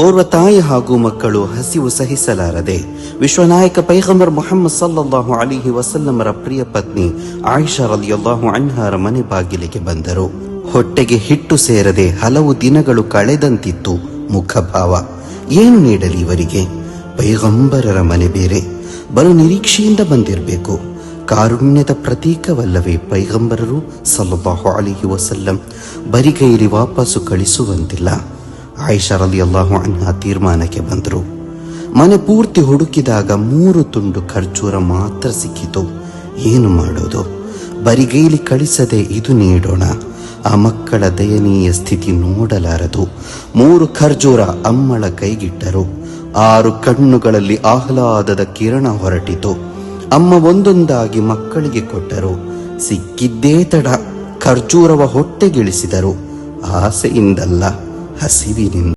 ಓರ್ವ ತಾಯಿ ಹಾಗೂ ಮಕ್ಕಳು ಹಸಿವು ಸಹಿಸಲಾರದೆ ವಿಶ್ವನಾಯಕ ಪೈಗಂಬರ್ ಮುಹಮ್ಮದ್ ಸಲ್ಲಲ್ಲಾಹು ಅಲೈಹಿ ವಸಲ್ಲಮರ ಪ್ರಿಯ ಪತ್ನಿ ಆಯಿಷಾ ರಲಿಯಲ್ಲಾಹು ಅನ್ಹಾರ ಮನೆ ಬಾಗಿಲಿಗೆ ಬಂದರು. ಹೊಟ್ಟೆಗೆ ಹಿಟ್ಟು ಸೇರದೆ ಹಲವು ದಿನಗಳು ಕಳೆದಂತಿತ್ತು ಮುಖಭಾವ. ಏನು ನೀಡಲಿ ಇವರಿಗೆ? ಪೈಗಂಬರರ ಮನೆ ಬೇರೆ, ಬಲು ನಿರೀಕ್ಷೆಯಿಂದ ಬಂದಿರಬೇಕು. ಕಾರುಣ್ಯದ ಪ್ರತೀಕವಲ್ಲವೇ ಪೈಗಂಬರರು ಸಲ್ಲಲ್ಲಾಹು ಅಲೈಹಿ ವಸಲ್ಲಂ? ಬರಿಗೈಲಿ ವಾಪಸ್ಸು ಕಳಿಸುವಂತಿಲ್ಲ. ಆಯಿಷಾ ರಲಿಯಲ್ಲಾಹು ಅನ್ಹಾ ತೀರ್ಮಾನಕ್ಕೆ ಬಂದರು. ಮನೆ ಪೂರ್ತಿ ಹುಡುಕಿದಾಗ 3 ತುಂಡು ಖರ್ಜೂರ ಮಾತ್ರ ಸಿಕ್ಕಿತು. ಏನು ಮಾಡೋದು? ಬರಿಗೈಲಿ ಕಳಿಸದೆ ಇದು ನೀಡೋಣ. ಆ ಮಕ್ಕಳ ದಯನೀಯ ಸ್ಥಿತಿ ನೋಡಲಾರದು. 3 ಖರ್ಜೂರ ಅಮ್ಮಳ ಕೈಗಿಟ್ಟರು. 6 ಕಣ್ಣುಗಳಲ್ಲಿ ಆಹ್ಲಾದದ ಕಿರಣ ಹೊರಟಿತು. ಅಮ್ಮ ಒಂದೊಂದಾಗಿ ಮಕ್ಕಳಿಗೆ ಕೊಟ್ಟರು. ಸಿಕ್ಕಿದ್ದೇ ತಡ ಖರ್ಜೂರವ ಹೊಟ್ಟೆಗಿಳಿಸಿದರು. ಆಸೆಯಿಂದಲ್ಲ, ಹಸಿವಿನಿಂದ.